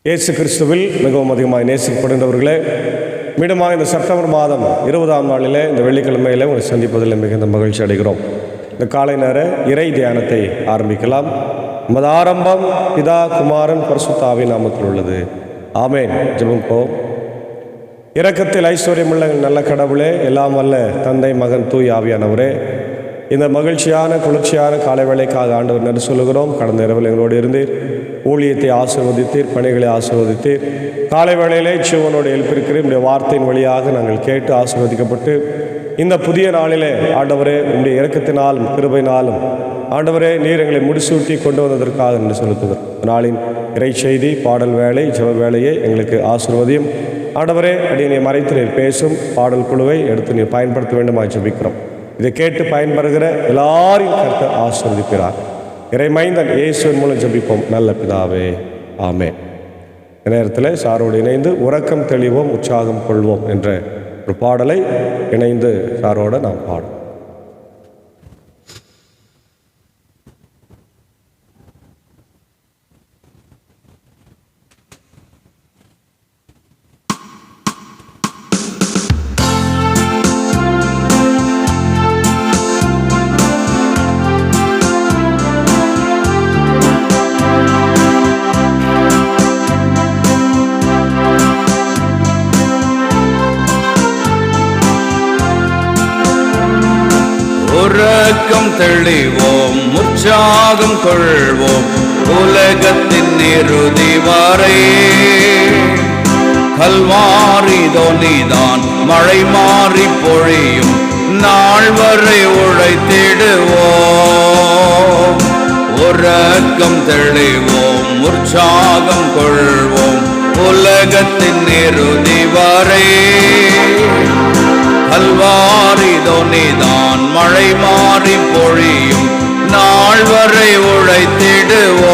இயேசு கிறிஸ்துவில் மிகவும் அதிகமாக நேசிக்கப்படுகின்றவர்களே, மீண்டுமாக இந்த செப்டம்பர் மாதம் 20ஆம் நாளில் இந்த வெள்ளிக்கிழமையில் உங்களை சந்திப்பதில் மிகுந்த மகிழ்ச்சி அடைகிறோம். இந்த காலை நேர இறை தியானத்தை ஆரம்பிக்கலாம். நமது ஆரம்பம் பிதா குமாரன் பரிசுத்த ஆவியின் நாமத்தில் உள்ளது. ஆமேன். ஜெபப்போம். இரக்கத்தில் ஐஸ்வர்யமுள்ள நல்ல கடவுளே, எல்லாம் வல்ல தந்தை, மகன், தூய் ஆவியானவரே, இந்த மகிழ்ச்சியான குளிர்ச்சியான காலை வேளைக்காக ஆண்டவர் நன்றி சொல்லுகிறோம். கடந்த இரவில் எங்களோடு இருந்தீர், ஊழியத்தை ஆசீர்வதித்தீர், பணிகளை ஆசீர்வதித்தீர். காலை வேளையிலே சிவனோடு எழுப்பியிருக்கிறேன். உடைய வார்த்தையின் வழியாக நாங்கள் கேட்டு ஆசீர்வதிக்கப்பட்டு இந்த புதிய நாளிலே ஆண்டவரே, உங்களுடைய இரக்கத்தினாலும் கிருபையினாலும் ஆண்டவரே, நீர் எங்களை முடிசூட்டி கொண்டு வந்ததற்காக நன்றி செலுத்துகிறோம். நாளின் இறை செய்தி, பாடல் வேலை, ஜெப வேலையை எங்களுக்கு ஆசீர்வதியும். ஆண்டவரே, அடியை மறைத்து நீர் பேசும் பாடல் குழுவை எடுத்து நீர் பயன்படுத்த வேண்டுமா ஜெபிக்கிறோம். இதை கேட்டு பயன்பெறுகிற எல்லாரையும் கர்த்தர் ஆசீர்வதிக்கிறார். இறைமைந்தன் இயேசுவின் மூலம் ஜெபிப்போம் நல்ல பிதாவே, ஆமென். நேரத்தில் சாரோடு இணைந்து உறக்கம் தெளிவோம் உற்சாகம் கொள்வோம் என்ற ஒரு பாடலை இணைந்து சாரோட நாம் பாடுவோம். உறக்கம் தெளிவோம் உற்சாகம் கொள்வோம் உலகத்தின் இறுதி வரை. கல்வாரி தொனிதான் மழை மாறி பொழியும் நாள் வரை உழைத்திடுவோம். உறக்கம் தெளிவோம் உற்சாகம் கொள்வோம் உலகத்தின் இறுதி வரை. கல்வாரி தொனிதான் மழை மாறி பொழியும் நாள் வரை உழைத்திடுவோம்.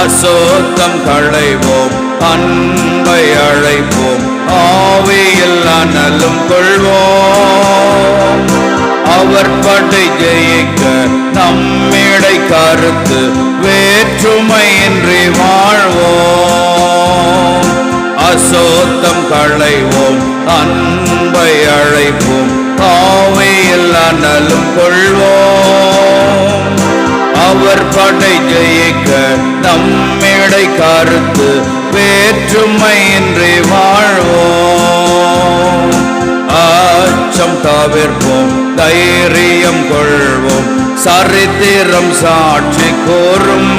அசுத்தம் களைவோம் அன்பை அழைப்போம் ஆவியில் அனலும் கொள்வோம். அவர் படை ஜெயிக்க நம்மிடை கருத்து வேற்றுமையின்றி வாழ்வோம். அசுத்தம் களைவோம் அன்பை அழைப்போம் ஆவியில் அனலும் கொள்வோம். அவர் படை ஜெயிக்க நம்மிடை கருத்து வேற்றுமையின்றி வாழ்வோம். அச்சம் தவிர்ப்போம் தைரியம் கொள்வோம் சரித்திரம் சாட்சி கூறும்.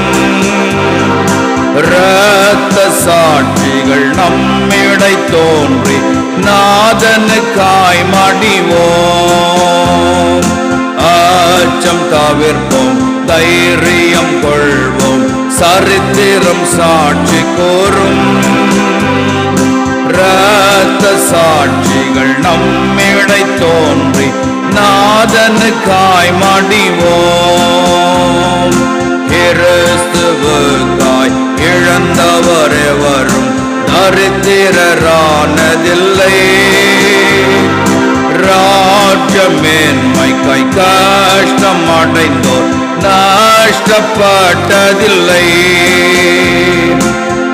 இரத்த சாட்சிகள் நம்மிடை தோன்றி நாதனுக்காய் மடிவோம். அச்சம் தவிர்ப்போம் தைரியம் கொள்வோம் சரித்திரம் சாட்சி கூறும். இரத்த சாட்சிகள் நம்மிடை தோன்றி நாதனுக்காய் மடிவோம். கிறிஸ்துவுக்காய் இழந்தவர் எவரும் தரித்திரரானதில்லை. ராஜ்யமேன்மைக்காய் கஷ்டம் அடைந்தோர் நஷ்டப்பட்டதில்லை.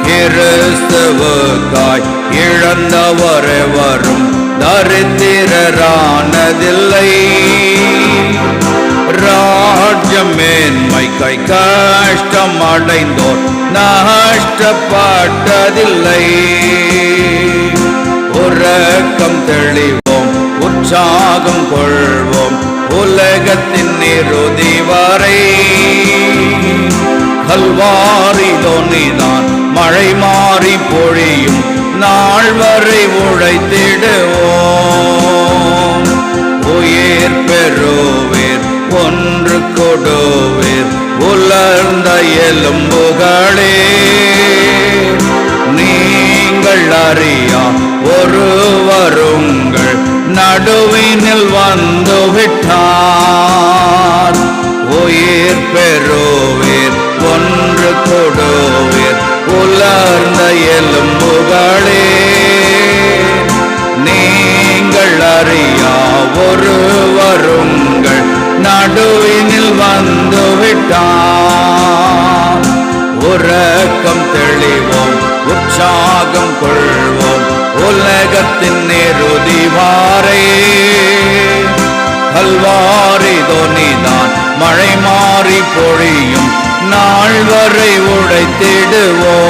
கிறிஸ்துவுக்காய் இழந்தவர் எவரும் தரித்திரரானதில்லை. ராஜ்யமேன்மைக்காய் கஷ்டம் அடைந்தோர் நஷ்டப்பட்டதில்லை. உறக்கம் தெளிவோம் உற்சாகம் கொள்வோம் உலகத்தின் இறுதி வரை. கல்வாரி தொனிதான் மழை மாறி பொழியும் நாள் வரை உழைத்திடுவோம். உயிர் பெறுவேர் ஒன்று கொடுவேர் உலர்ந்த எலும்புகளே. நீங்கள் அறியா ஒருவருங்கள் நடுவினில் வந்துவிட்டார். உயிர் பெறுவேர் ஒன்று கொடுவேர் உலர்ந்த எலும்புகளே. நீங்கள் அறியா ஒருவருங்கள் நடுவினில் வந்துவிட்டார். உறக்க விளக்கம் தெளிவோம், உற்சாகம் கொள்வோம், உலகத்தின் இறுதி வாரே. கல்வாரி தொனிதான் மழை மாறி பொழியும் நாள் வரை உழைத்திடுவோம்,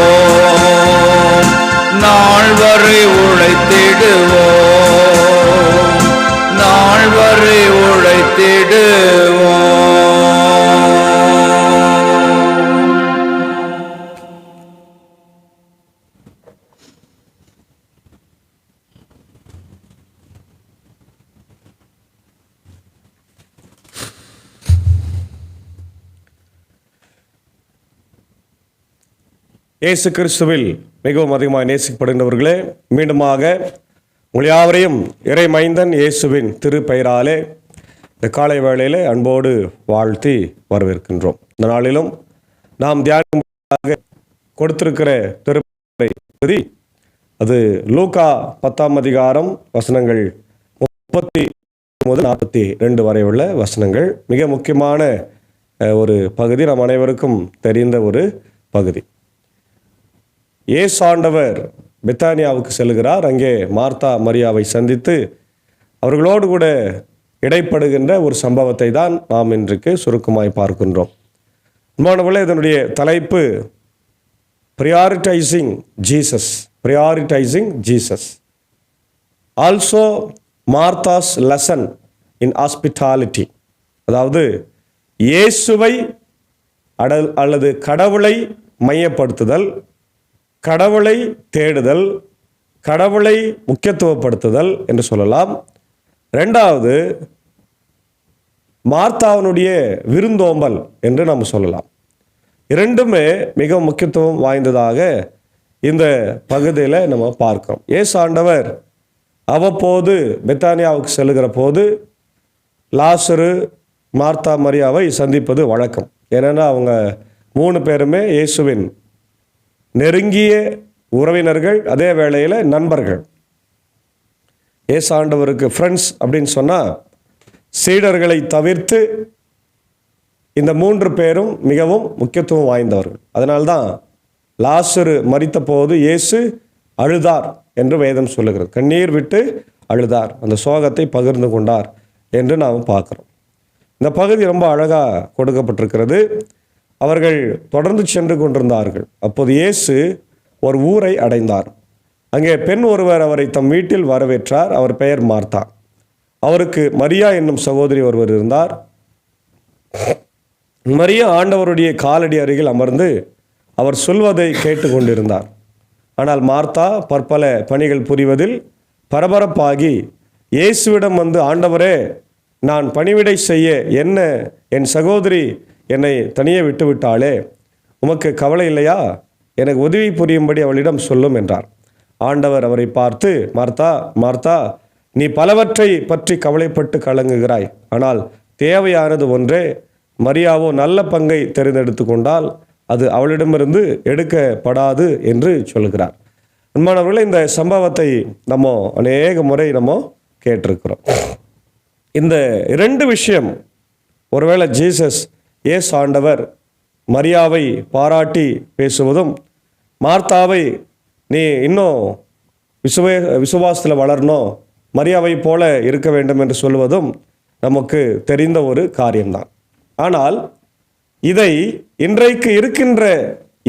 நாள் வரை உழைத்திடுவோம், நாள் வரை உழைத்திடுவோம். இயேசு கிறிஸ்துவில் மிகவும் அதிகமாக நேசிக்கப்படுகின்றவர்களே, மீண்டுமாக உங்கள் யாவரையும் இறை மைந்தன் இயேசுவின் திருப்பெயராலே இந்த காலை வேளையிலே அன்போடு வாழ்த்தி வரவேற்கின்றோம். இந்த நாளிலும் நாம் தியானமாக கொடுத்திருக்கிற திருப்பதி அது லூக்கா 10ஆம் அதிகாரம் வசனங்கள் 30-42 வரை உள்ள வசனங்கள். மிக முக்கியமான ஒரு பகுதி, நம் அனைவருக்கும் தெரிந்த ஒரு பகுதி. இயேசு ஆண்டவர் பெத்தானியாவுக்கு செல்கிறார். அங்கே மார்த்தா மரியாவை சந்தித்து அவர்களோடு கூட இடைப்படுகின்ற ஒரு சம்பவத்தை தான் நாம் இன்றைக்கு சுருக்கமாய் பார்க்கின்றோம். மாணவர்களே, இதனுடைய தலைப்பு prioritizing Jesus, prioritizing Jesus. Also Martha's lesson in hospitality. அதாவது இயேசுவை அல்லது கடவுளை மையப்படுத்துதல், கடவுளை தேடுதல், கடவுளை முக்கியத்துவப்படுத்துதல் என்று சொல்லலாம். ரெண்டாவது மார்த்தாவினுடைய விருந்தோம்பல் என்று நாம் சொல்லலாம். இரண்டுமே மிக முக்கியத்துவம் வாய்ந்ததாக இந்த பகுதியில் நம்ம பார்க்கிறோம். இயேசு ஆண்டவர் அவ்வப்போது பெத்தானியாவுக்கு செல்லுகிற போது லாசரு, மார்த்தா மரியாவை சந்திப்பது வழக்கம். ஏன்னா அவங்க 3 பேருமே இயேசுவின் நெருங்கிய உறவினர்கள், அதே வேளையில் நண்பர்கள். இயேசு ஆண்டவருக்கு ஃப்ரெண்ட்ஸ் அப்படின்னு சொன்னால் சீடர்களை தவிர்த்து இந்த 3 பேரும் மிகவும் முக்கியத்துவம் வாய்ந்தவர்கள். அதனால்தான் லாசரு மரித்த போது இயேசு அழுதார் என்று வேதம் சொல்லுகிறது. கண்ணீர் விட்டு அழுதார், அந்த சோகத்தை பகிர்ந்து கொண்டார் என்று நாம் பார்க்குறோம். இந்த பகுதி ரொம்ப அழகாக கொடுக்கப்பட்டிருக்கிறது. அவர்கள் தொடர்ந்து சென்று கொண்டிருந்தார்கள். அப்போது இயேசு ஒரு ஊரை அடைந்தார். அங்கே பெண் ஒருவர் அவரை தம் வீட்டில் வரவேற்றார். அவர் பெயர் மார்த்தா. அவருக்கு மரியா என்னும் சகோதரி ஒருவர் இருந்தார். மரியா ஆண்டவருடைய காலடி அருகில் அமர்ந்து அவர் சொல்வதை கேட்டு கொண்டிருந்தார். ஆனால் மார்த்தா பற்பல பணிகள் புரிவதில் பரபரப்பாகி இயேசுவிடம் வந்து, ஆண்டவரே, நான் பணிவிடை செய்ய என்ன என் சகோதரி என்னை தனியே விட்டுவிட்டாளே, உமக்கு கவலை இல்லையா? எனக்கு உதவி புரியும்படி அவளிடம் சொல்லும் என்றார். ஆண்டவர் அவரை பார்த்து, மார்த்தா மார்த்தா, நீ பலவற்றை பற்றி கவலைப்பட்டு கலங்குகிறாய், ஆனால் தேவையானது ஒன்றே. மரியாவோ நல்ல பங்கை தெரிந்தெடுத்து கொண்டால் அது அவளிடமிருந்து எடுக்கப்படாது என்று சொல்கிறார். அன்பானவர்களே, இந்த சம்பவத்தை நம்ம அநேக முறை நம்ம கேட்டிருக்கிறோம். இந்த 2 விஷயம், ஒருவேளை ஜீசஸ் இயேசு ஆண்டவர் மரியாவை பாராட்டி பேசுவதும், மார்த்தாவை நீ இன்னும் விசுவாசத்தில் வளரணும், மரியாவை போல இருக்க வேண்டும் என்று சொல்வதும் நமக்கு தெரிந்த ஒரு காரியம்தான். ஆனால் இதை இன்றைக்கு இருக்கின்ற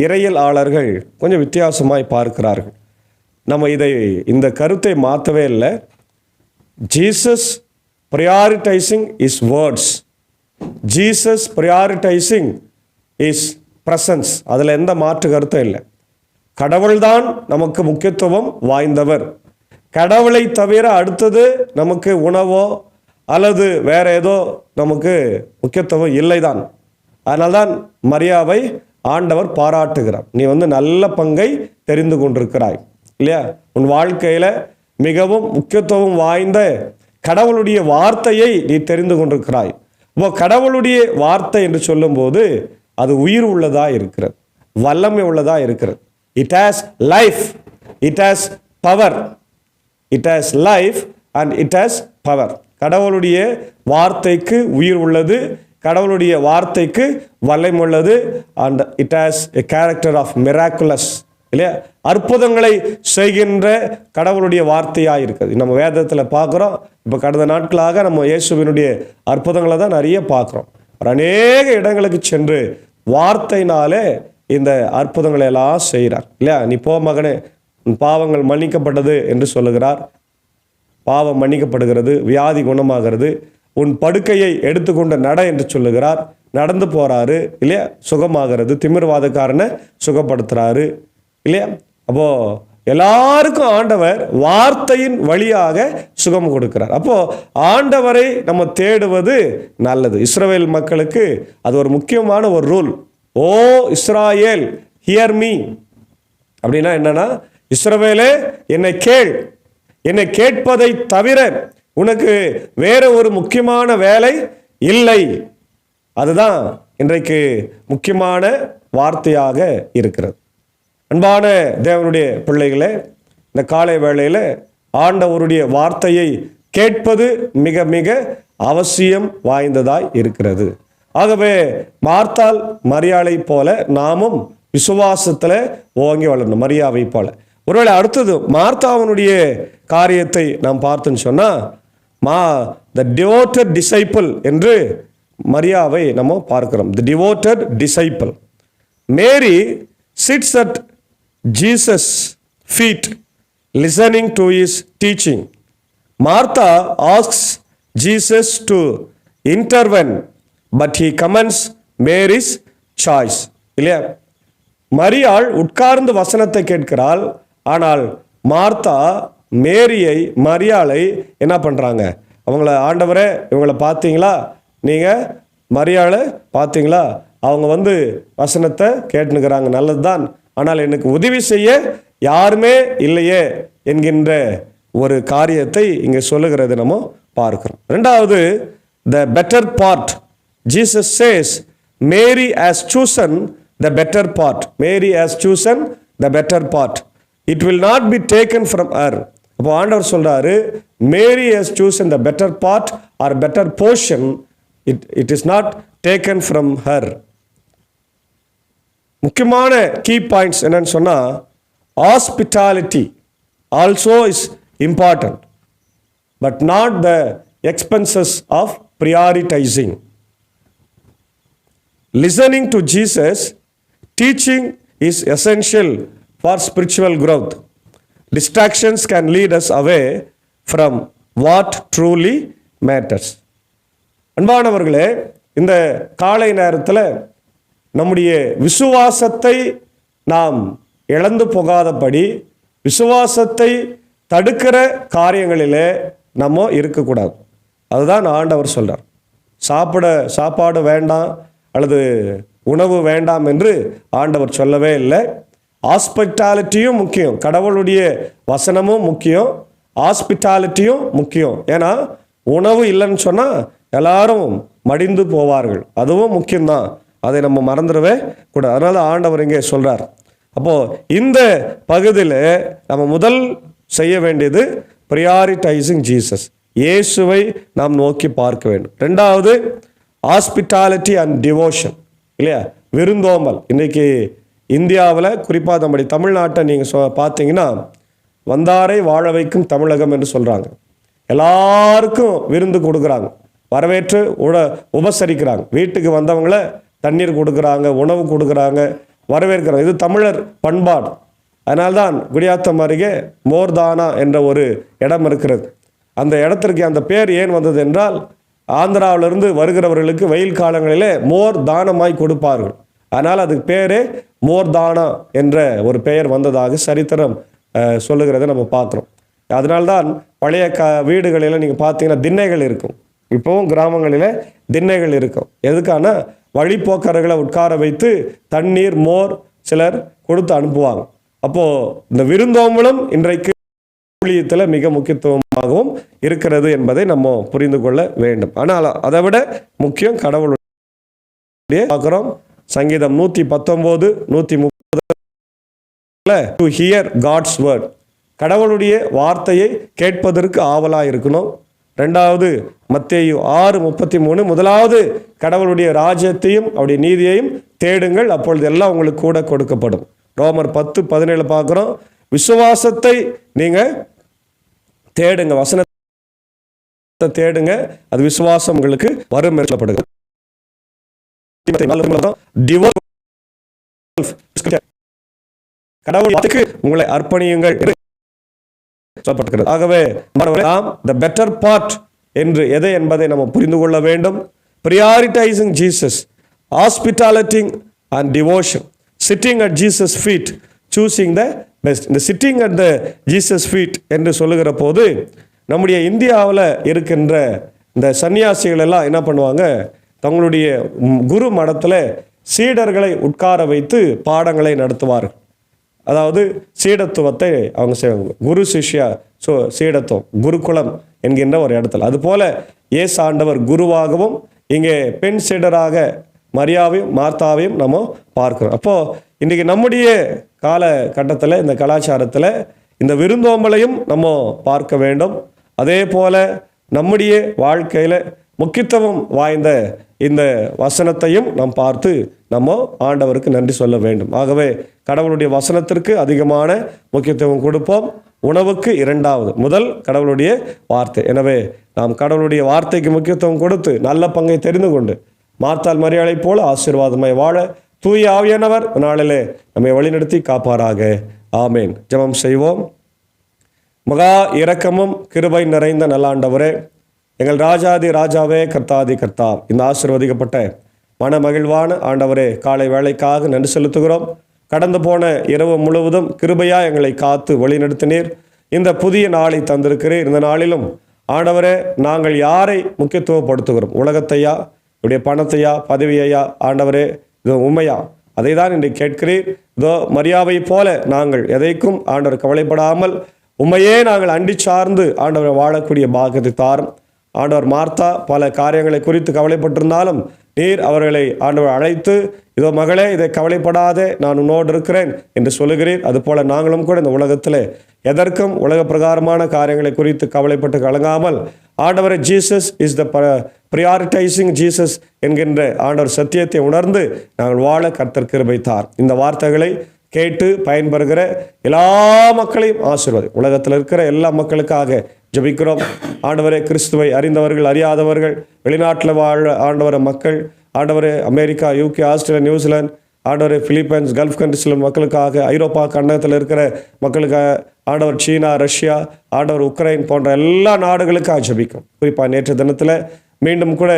இறையியலாளர்கள் கொஞ்சம் வித்தியாசமாய் பார்க்கிறார்கள். நம்ம இந்த கருத்தை மாற்றவே இல்லை. Jesus prioritizing his words, Jesus prioritizing his presence. அதில் எந்த மாற்று கருத்தும் இல்லை. கடவுள்தான் நமக்கு முக்கியத்துவம் வாய்ந்தவர். கடவுளை தவிர அடுத்தது நமக்கு உணவோ அல்லது வேற ஏதோ நமக்கு முக்கியத்துவம் இல்லைதான். அதனால்தான் மரியாவை ஆண்டவர் பாராட்டுகிறார். நீ நல்ல பங்கை தெரிந்து கொண்டிருக்கிறாய் இல்லையா? உன் வாழ்க்கையில் மிகவும் முக்கியத்துவம் வாய்ந்த கடவுளுடைய வார்த்தையை நீ தெரிந்து கொண்டிருக்கிறாய். இப்போ கடவுளுடைய வார்த்தை என்று சொல்லும்போது அது உயிர் உள்ளதாக இருக்கிறது, வல்லமை உள்ளதாக இருக்கிறது. It has life, it has power, it has life and it has power. கடவுளுடைய வார்த்தைக்கு உயிர் உள்ளது, கடவுளுடைய வார்த்தைக்கு வல்லமையுள்ளது. And it has a character of miraculous, இல்லையா? அற்புதங்களை செய்கின்ற கடவுளுடைய வார்த்தையாக இருக்குது. நம்ம வேதத்தில் பார்க்குறோம். இப்போ கடந்த நாட்களாக நம்ம இயேசுவினுடைய அற்புதங்களை தான் நிறைய பார்க்குறோம். ஒரு அநேக இடங்களுக்கு சென்று வார்த்தையினாலே இந்த அற்புதங்களை எல்லாம் செய்கிறார், இல்லையா? நீ போ மகனே, உன் பாவங்கள் மன்னிக்கப்பட்டது என்று சொல்லுகிறார். பாவம் மன்னிக்கப்படுகிறது, வியாதி குணமாகிறது. உன் படுக்கையை எடுத்துக்கொண்டு நட என்று சொல்லுகிறார். நடந்து போறாரு, இல்லையா? சுகமாகிறது. திமிர்வாதக்காரனை சுகப்படுத்துறாரு, இல்லையா? அப்போ எல்லாருக்கும் ஆண்டவர் வார்த்தையின் வழியாக சுகம் கொடுக்கிறார். அப்போ ஆண்டவரை நம்ம தேடுவது நல்லது. இஸ்ரவேல் மக்களுக்கு அது ஒரு முக்கியமான ஒரு ரூல். ஓ இஸ்ராயேல், ஹியர் மீ அப்படின்னா என்னன்னா, இஸ்ரவேலே என்னை கேள், என்னை கேட்பதை தவிர உனக்கு வேற ஒரு முக்கியமான வேலை இல்லை. அதுதான் இன்றைக்கு முக்கியமான வார்த்தையாக இருக்கிறது. அன்பான தேவனுடைய பிள்ளைகளே, இந்த காலை வேளையில் ஆண்டவருடைய வார்த்தையை கேட்பது மிக மிக அவசியம் வாய்ந்ததாய் இருக்கிறது. ஆகவே மார்த்தாள் மரியாளை போல நாமும் விசுவாசத்தில் ஓங்கி வளரணும், மரியாவை போல. ஒருவேளை அடுத்தது மார்த்தாவனுடைய காரியத்தை நாம் பார்த்தோன்னு சொன்னால், த டிவோட்டட் டிசைபிள் என்று மரியாவை நம்ம பார்க்கிறோம். The devoted disciple. Mary sits at Jesus' feet listening to his teaching. Martha asks Jesus to intervene, but he commends Mary's choice. இல்லையா? மரியாள் உட்கார்ந்து வசனத்தை கேட்கிறாள். ஆனால் மார்த்தா மரியாளை என்ன பண்றாங்க? அவங்கள, ஆண்டவரே இவங்களை பார்த்தீங்களா, நீங்க மரியாளை பார்த்தீங்களா, அவங்க வசனத்தை கேட்டுனுக்கிறாங்க, நல்லதுதான், ஆனால் எனக்கு உதவி செய்ய யாருமே இல்லையே என்கின்ற ஒரு காரியத்தை இங்கே சொல்லுகிறது நம்ம பார்க்கிறோம். ரெண்டாவது, the better part. Jesus says Mary has chosen the better part. Mary has chosen the better part. It will not be taken from her. அப்போ ஆண்டவர் சொல்றாரு, Mary has chosen the better part or better portion. It is not taken from her. முக்கியமான key points என்னன்னு சொன்னா, hospitality also is important, but not the expenses of prioritising. Listening to Jesus teaching is essential for spiritual growth. Distractions can lead us away from what truly matters. அன்பானவர்களே, இந்த காலை நேரத்தில் நம்முடைய விசுவாசத்தை நாம் இழந்து போகாதபடி, விசுவாசத்தை தடுக்கிற காரியங்களிலே நம்ம இருக்கக்கூடாது. அதுதான் ஆண்டவர் சொல்றார். சாப்பாடு வேண்டாம் அல்லது உணவு வேண்டாம் என்று ஆண்டவர் சொல்லவே இல்லை. ஹாஸ்பிட்டாலிட்டியும் முக்கியம், கடவுளுடைய வசனமும் முக்கியம், ஹாஸ்பிட்டாலிட்டியும் முக்கியம். ஏன்னா உணவு இல்லைன்னு சொன்னால் எல்லாரும் மடிந்து போவார்கள், அதுவும் முக்கியம்தான், அதை நம்ம மறந்துடவே கூடாது. அதனால ஆண்டவர் இங்கே சொல்றார். அப்போ இந்த பகுதியில் நம்ம முதல் செய்ய வேண்டியது ப்ரியாரிட்டைசிங் ஜீசஸ், இயேசுவை நாம் நோக்கி பார்க்க வேண்டும். ரெண்டாவது, ஹாஸ்பிட்டாலிட்டி அண்ட் டிவோஷன், இல்லையா? விருந்தோம்பல். இன்னைக்கு இந்தியாவில், குறிப்பாக நம்முடைய தமிழ்நாட்டை நீங்கள் பார்த்தீங்கன்னா, வந்தாரை வாழ வைக்கும் தமிழகம் என்று சொல்கிறாங்க. எல்லாருக்கும் விருந்து கொடுக்குறாங்க, வரவேற்று உபசரிக்கிறாங்க, வீட்டுக்கு வந்தவங்கள தண்ணீர் கொடுக்குறாங்க, உணவு கொடுக்குறாங்க, வரவேற்கிறாங்க. இது தமிழர் பண்பாடு. அதனால்தான் குடியாத்தம் அருகே மோர்தானா என்ற ஒரு இடம் இருக்கிறது. அந்த இடத்திற்கு அந்த பேர் ஏன் வந்தது என்றால், ஆந்திராவிலிருந்து வருகிறவர்களுக்கு வெயில் காலங்களிலே மோர் தானமாய் கொடுப்பார்கள். அதனால் அதுக்கு பேரே மோர்தானா என்ற ஒரு பெயர் வந்ததாக சரித்திரம் சொல்லுகிறத நம்ம பார்க்குறோம். அதனால்தான் பழைய வீடுகளில் நீங்கள் பார்த்தீங்கன்னா திண்ணைகள் இருக்கும். இப்போவும் கிராமங்களில் திண்ணைகள் இருக்கும். எதுக்கான? வழிப்போக்கர்களை உட்கார வைத்து தண்ணீர், மோர் சிலர் கொடுத்து அனுப்புவாங்க. அப்போது இந்த விருந்தோம்பலும் இன்றைக்கு ஊழியத்தில் மிக முக்கியத்துவமாகவும் இருக்கிறது என்பதை நம்ம புரிந்து கொள்ள வேண்டும். ஆனால் அதை விட முக்கியம் கடவுளுடைய பார்க்குறோம். சங்கீதம் 119, 130 டு ஹியர் காட்ஸ் வேர்ட், கடவுளுடைய வார்த்தையை கேட்பதற்கு ஆவலாக இருக்கணும். ரெண்டாவது மத்தேயு 6:33, முதலாவது கடவுளுடைய ராஜ்யத்தையும் அவருடைய நீதியையும் தேடுங்கள், அப்பொழுது எல்லாம் உங்களுக்கு கூட கொடுக்கப்படும். ரோமர் 10:17 பார்க்குறோம். விசுவாசத்தை நீங்கள் தேடுங்க, வசனத்தை தேடுங்க, அது விசுவாசம் உங்களுக்கு வரும் சொல்லப்படுகிறது. கடவுளுக்கு உங்களை அர்ப்பணியுங்கள் சொல்லப்பட்டிருக்கிறது. ஆகவே the better part என்று எதை என்பதை நம்ம புரிந்து கொள்ள வேண்டும். prioritizing Jesus, hospitality and devotion, sitting at Jesus feet, choosing the best. இந்த sitting at the Jesus feet என்று சொல்லுகிற போது நம்முடைய இந்தியாவில் இருக்கின்ற இந்த சன்னியாசிகள் எல்லாம் என்ன பண்ணுவாங்க, தங்களுடைய குரு மடத்தில் சீடர்களை உட்கார வைத்து பாடங்களை நடத்துவார்கள். அதாவது சீடத்துவத்தை அவங்க செய்வாங்க. குரு சிஷ்யா சீடத்துவம், குருகுலம் என்கின்ற ஒரு இடத்துல. அதுபோல இயேசு ஆண்டவர் குருவாகவும் இங்கே பெண் சீடராக மரியாவையும் மார்த்தாவையும் நம்ம பார்க்கிறோம். அப்போது இன்றைக்கி நம்முடைய காலகட்டத்தில் இந்த கலாச்சாரத்தில் இந்த விருந்தோம்பலையும் நம்ம பார்க்க வேண்டும். அதே போல் நம்முடைய வாழ்க்கையில் முக்கியத்துவம் வாய்ந்த இந்த வசனத்தையும் நாம் பார்த்து நம்ம ஆண்டவருக்கு நன்றி சொல்ல வேண்டும். ஆகவே கடவுளுடைய வசனத்திற்கு அதிகமான முக்கியத்துவம் கொடுப்போம். உணவுக்கு இரண்டாவது, முதல் கடவுளுடைய வார்த்தை. எனவே நாம் கடவுளுடைய வார்த்தைக்கு முக்கியத்துவம் கொடுத்து நல்ல பங்கை தெரிந்து கொண்டு மார்த்தாள் மரியாளை போல ஆசீர்வாதமாய் வாழ தூய ஆவியானவர் நாளிலே நம்மை வழிநடத்தி காப்பாராக. ஆமேன். ஜெபம் செய்வோம். மகா இரக்கமும் கிருபை நிறைந்த நல்லாண்டவரே, எங்கள் ராஜாதி ராஜாவே, கர்த்தாதி கர்த்தா, இந்த ஆசீர்வதிக்கப்பட்ட மன மகிழ்வான ஆண்டவரே, காலை வேளைக்காக நன்றி செலுத்துகிறோம். கடந்து போன இரவு முழுவதும் கிருபையா எங்களை காத்து வழிநடத்தினீர். இந்த புதிய நாளை தந்திருக்கிறீர். இந்த நாளிலும் ஆண்டவரே, நாங்கள் யாரை முக்கியத்துவப்படுத்துகிறோம்? உலகத்தையா, இப்படிய பணத்தையா, பதவியையா? ஆண்டவரே, இதோ உண்மையா? அதை தான் இன்றைக்கு கேட்கிறீர். இதோ மரியாவை போல நாங்கள் எதைக்கும் ஆண்டவர் கவலைப்படாமல் உண்மையே நாங்கள் அண்டி சார்ந்து ஆண்டவரை வாழக்கூடிய பாக்கியத்தை தாரும். ஆண்டவர் மார்த்தா பல காரியங்களை குறித்து கவலைப்பட்டிருந்தாலும் நீர் அவர்களை ஆண்டவர் அழைத்து, இதோ மகளே, இதை கவலைப்படாதே, நான் உன்னோடு இருக்கிறேன் என்று சொல்லுகிறீர். அதுபோல நாங்களும் கூட இந்த உலகத்தில் எதற்கும் உலக பிரகாரமான காரியங்களை குறித்து கவலைப்பட்டு கலங்காமல் ஆண்டவரை Jesus is the prioritising Jesus என்கின்ற ஆண்டவர் சத்தியத்தை உணர்ந்து நாங்கள் வாழ கர்த்தர் கிருபை தார். இந்த வார்த்தைகளை கேட்டு பயன்பெறுகிற எல்லா மக்களையும் ஆசீர்வாதம். உலகத்தில் இருக்கிற எல்லா மக்களுக்காக ஜெபிக்கிறோம். ஆண்டவரே, கிறிஸ்துவை அறிந்தவர்கள், அறியாதவர்கள், வெளிநாட்டில் வாழ ஆண்டவர மக்கள், ஆண்டவரே, அமெரிக்கா, UK, ஆஸ்திரேலியா, நியூசிலாந்து, ஆண்டவரே, பிலிப்பைன்ஸ், கல்ஃப் கண்ட்ரிஸில் மக்களுக்காக, ஐரோப்பா கண்டத்தில் இருக்கிற மக்களுக்காக, ஆண்டவர் சீனா, ரஷ்யா, ஆண்டவர் உக்ரைன் போன்ற எல்லா நாடுகளுக்காக ஜெபிக்கும். குறிப்பாக நேற்று தினத்தில் மீண்டும் கூட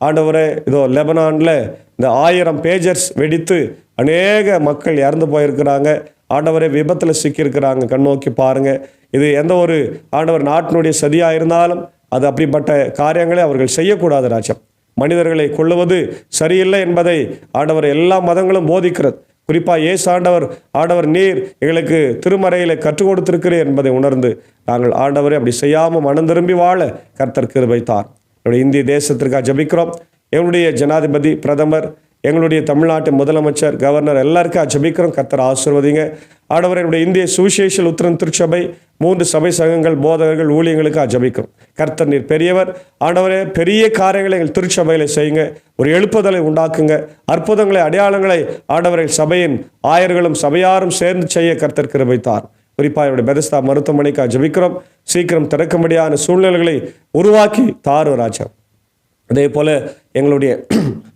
ஆண்டவரே, இதோ லெபனானில் இந்த 1000 பேஜர்ஸ் வெடித்து அநேக மக்கள் இறந்து போயிருக்கிறாங்க. ஆண்டவரை விபத்தில் சிக்கியிருக்கிறாங்க. கண்ணோக்கி பாருங்கள். இது எந்த ஒரு ஆண்டவர் நாட்டினுடைய சதியாக இருந்தாலும் அது அப்படிப்பட்ட காரியங்களை அவர்கள் செய்யக்கூடாது. ராஜ்யம் மனிதர்களை கொள்ளுவது சரியில்லை என்பதை ஆண்டவர் எல்லா மதங்களும் போதிக்கிறது. குறிப்பாக இயேசு ஆண்டவர் நீர் எங்களுக்கு திருமறையில் கற்றுக் கொடுத்திருக்கிறீர் என்பதை உணர்ந்து நாங்கள் ஆண்டவரை அப்படி செய்யாமல் மனம் திரும்பி வாழ கர்த்தர் கிருபை தார். என்னுடைய இந்திய தேசத்திற்காக ஜெபிக்கிறோம். எங்களுடைய ஜனாதிபதி, பிரதமர், எங்களுடைய தமிழ்நாட்டு முதலமைச்சர், கவர்னர் எல்லாருக்கும் ஜெபிக்கிறோம். கர்த்தர் ஆசீர்வதிங்க. ஆண்டவர், என்னுடைய இந்திய சுவிசேஷ லுத்திரன் திருச்சபை 3 சபை சங்கங்கள், போதகர்கள், ஊழியங்களுக்காக ஜெபிக்கிறோம். கர்த்தர் நீர் பெரியவர். ஆண்டவரே, பெரிய காரியங்களை எங்கள் திருச்சபையில் செய்யுங்க. ஒரு எழுப்புதலை உண்டாக்குங்க. அற்புதங்களை, அடையாளங்களை ஆண்டவரை சபையின் ஆயர்களும் சபையாரும் சேர்ந்து செய்ய கர்த்தர் கிருபை தார். குறிப்பாக என்னுடைய பெதஸ்தா மருத்துவமனைக்காக ஜெபிக்கிறோம். சீக்கிரம் திறக்கும்படியான சூழ்நிலைகளை உருவாக்கி தாரு ராஜா. அதே போல் எங்களுடைய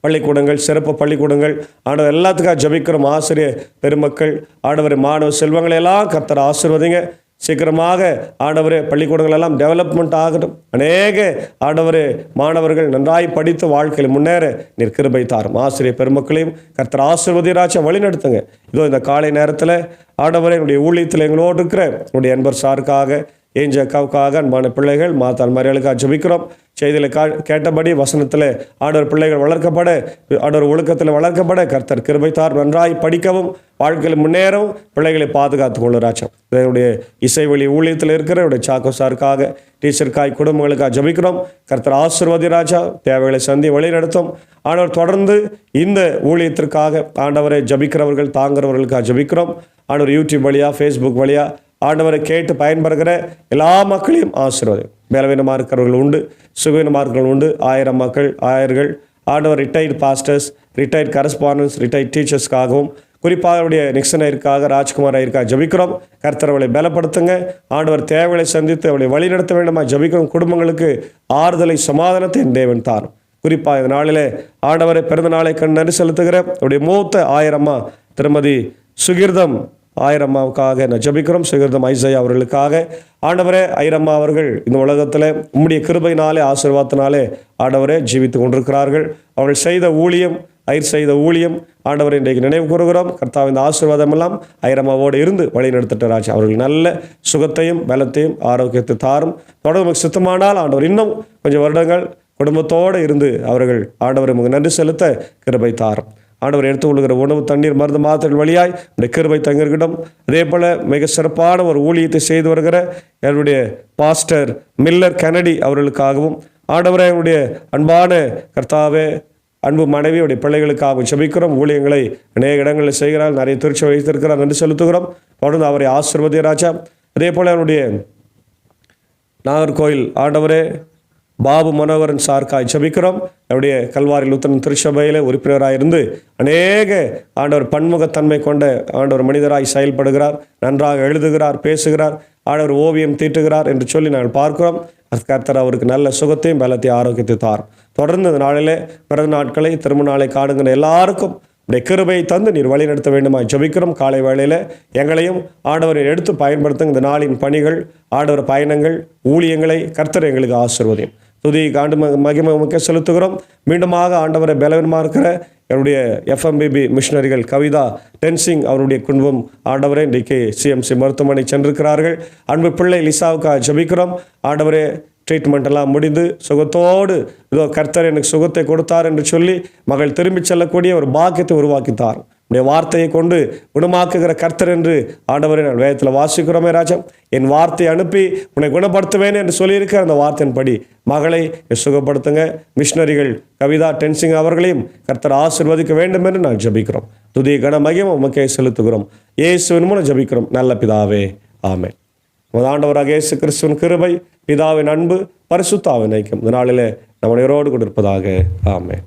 பள்ளிக்கூடங்கள், சிறப்பு பள்ளிக்கூடங்கள், ஆண்டவர் எல்லாத்துக்காக ஜெபிக்கிறோம். ஆசிரியர் பெருமக்கள், ஆண்டவர் மாணவ செல்வங்களெல்லாம் கர்த்தர் ஆசீர்வதிங்க. சீக்கிரமாக ஆண்டவரே, பள்ளிக்கூடங்கள் எல்லாம் டெவலப்மெண்ட் ஆகட்டும். அநேக ஆண்டவரே மாணவர்கள் நன்றாய் படித்து வாழ்க்கையில் முன்னேற நீர் கிருபை தாரும். ஆசிரியர் பெருமக்களையும் கர்த்தர் ஆசீர்வதிராட்சா வழி நடத்துங்க. இதோ இந்த காலை நேரத்தில் ஆண்டவரே, என்னுடைய ஊழியத்தில் எங்களோடு இருக்கிற என்னுடைய அன்பர் சாருக்காக, ஏஞ்ச அக்காவுக்காக, அன்பான பிள்ளைகள், மாத்தாள் மரியாளுக்காக ஜெபிக்கிறோம். செய்தியில் கேட்டபடி வசனத்தில் ஆண்டவர் பிள்ளைகள் வளர்க்கப்பட, ஆண்டவர் ஒழுக்கத்தில் வளர்க்கப்பட கர்த்தர் கிருபை தார். நன்றாய் படிக்கவும், வாழ்க்கையில் முன்னேறவும் பிள்ளைகளை பாதுகாத்து கொள்ளுராச்சம். இதனுடைய இசை வழி ஊழியத்தில் இருக்கிற என்னுடைய சாக்கோ சாருக்காக, டீச்சருக்காய், குடும்பங்களுக்காக ஜெபிக்கிறோம். கர்த்தர் ஆசீர்வதி ராஜா. தேவைகளை சந்தி வழி நடத்தும். ஆண்டவர் தொடர்ந்து இந்த ஊழியத்திற்காக ஆண்டவரை ஜபிக்கிறவர்கள், தாங்கிறவர்களுக்காக ஜபிக்கிறோம். ஆண்டவர் யூடியூப் வழியாக, ஃபேஸ்புக் வழியாக ஆண்டவரை கேட்டு பயன்பெறுகிற எல்லா மக்களையும் ஆசீர்வதியும். பலவீனமாக இருக்கிறவர்கள் உண்டு, சுகவீனமாக இருக்கிறவர்கள் உண்டு. 1000 மக்கள், ஆயர்கள், ஆண்டவர் retired pastors, retired correspondence, retired டீச்சர்ஸ்க்காகவும், குறிப்பாக அவருடைய நிக்சன் ஐயருக்காக, ராஜ்குமார் ஐயருக்காக ஜபிக்கிறோம். கர்த்தர் அவளை பலப்படுத்துங்க. ஆண்டவர் தேவைகளை சந்தித்து அவளை வழிநடத்த வேண்டுமா ஜபிக்கிறோம். குடும்பங்களுக்கு ஆறுதலை, சமாதானத்தை என் தேவன் தாரும். குறிப்பாக இந்த நாளிலே ஆண்டவரை பிறந்த நாளை கண்டு நன்றி செலுத்துகிற அவருடைய மூத்த ஆயரம்மா திருமதி சுகிர்தம் ஆயிரம்மாவுக்காக நான் ஜபிக்கிறோம். சுகிர்தம் ஐசையா அவர்களுக்காக. ஆண்டவரே, ஐரம்மா அவர்கள் இந்த உலகத்தில் உம்முடைய கிருபையினாலே, ஆசீர்வாதத்தினாலே ஆண்டவரே ஜீவித்து கொண்டிருக்கிறார்கள். அவர்கள் செய்த ஊழியம், செய்த ஊழியம் ஆண்டவரை இன்றைக்கு நினைவு கூறுகிறோம். கர்த்தாவின் ஆசீர்வாதம் எல்லாம் ஐரம்மாவோடு இருந்து வழி நடத்திட்ட ராஜா அவர்கள் நல்ல சுகத்தையும் பலத்தையும் ஆரோக்கியத்தை தாரும். தொடர்ந்து சுத்தமானால் ஆண்டவர் இன்னும் கொஞ்சம் வருடங்கள் குடும்பத்தோடு இருந்து அவர்கள் ஆண்டவரை நமக்கு நன்றி செலுத்த கிருபை தாரும். ஆண்டவர் எடுத்துக்கொள்கிற உணவு, தண்ணீர், மருந்து, மாத்திரைகள் வழியாய் இந்த கிருபை தங்கிருக்கட்டும். அதே போல் மிக சிறப்பான ஒரு ஊழியத்தை செய்து வருகிற என்னுடைய பாஸ்டர் மில்லர் கெனடி அவர்களுக்காகவும், ஆண்டவரை அவருடைய அன்பான கர்த்தாவே, அன்பு மனைவியுடைய பிள்ளைகளுக்காகவும் ஜெபிக்கிறோம். ஊழியங்களை அநேக இடங்களில் செய்கிறார், நிறைய திருச்சி வைத்திருக்கிறார், நன்றி செலுத்துகிறோம். தொடர்ந்து அவரை ஆசீர்வதிய ராஜா. அதே போல் அவருடைய நாகர்கோயில் ஆண்டவரே பாபு மனோகரன் சார்க்காய் ஜெபிக்கிறோம். அவருடைய கல்வாரி லூத்தரன் திருச்சபையில் உறுப்பினராக இருந்து அநேக ஆண்டவர் பன்முகத்தன்மை கொண்ட ஆண்டவர் மனிதராய் செயல்படுகிறார். நன்றாக எழுதுகிறார், பேசுகிறார், ஆண்டவர் ஓவியம் தீட்டுகிறார் என்று சொல்லி நாங்கள் பார்க்கிறோம். கர்த்தர் அவருக்கு நல்ல சுகத்தையும் பலத்தையும் ஆரோக்கியத்தை தார். தொடர்ந்து இந்த நாளிலே பிறந்த நாட்களை, திருமண நாளை காணுங்கிற எல்லாருக்கும் உடைய கிருபையை தந்து நீர் வழி நடத்த வேண்டுமா ஜெபிக்கிறோம். காலை வேளையில் எங்களையும் ஆண்டவரை எடுத்து பயன்படுத்தும். இந்த நாளின் பணிகள், ஆண்டவர் பயணங்கள், ஊழியங்களை கர்த்தர் எங்களுக்கு ஆசீர்வதியும். துதி ஆண்டு மகிமை முக்கிய செலுத்துகிறோம். மீண்டுமாக ஆண்டவரை பலவீனமாக இருக்கிற என்னுடைய FMBB மிஷனரிகள் கவிதா டென்சிங் அவருடைய குடும்பம் ஆண்டவரை இன்றைக்கு CMC மருத்துவமனை சென்றிருக்கிறார்கள். அன்பு பிள்ளை லிசாவுக்காக ஜெபிக்கிறோம். ஆண்டவரே, ட்ரீட்மெண்ட் எல்லாம் முடிந்து சுகத்தோடு இதோ கர்த்தர் எனக்கு சுகத்தை கொடுத்தார் என்று சொல்லி மகள் திரும்பி செல்லக்கூடிய ஒரு பாக்கியத்தை உருவாக்கித்தார். உடைய வார்த்தையை கொண்டு குணமாக்குகிற கர்த்தர் என்று ஆண்டவரை நான் வேதத்தில் வாசிக்கிறோமே ராஜா. என் வார்த்தையை அனுப்பி உன்னை குணப்படுத்துவேன் என்று சொல்லியிருக்கிற அந்த வார்த்தையின்படி மகளை சுகப்படுத்துங்க. மிஷனரிகள் கவிதா டென்சிங் அவர்களையும் கர்த்தர் ஆசீர்வதிக்க வேண்டும் என்று நான் ஜெபிக்கிறோம். துதி கன மகிமை உமக்கே செலுத்துகிறோம். இயேசுவின் மூலம் ஜெபிக்கிறோம் நல்ல பிதாவே, ஆமென். ஆண்டவராக இயேசு கிறிஸ்துவின் கிருபை, பிதாவின் அன்பு, பரிசுத்த ஆவியின் ஐக்கியம் இந்த நாளிலே நம்ம உயிரோடு கொண்டிருப்பதாக. ஆமென்.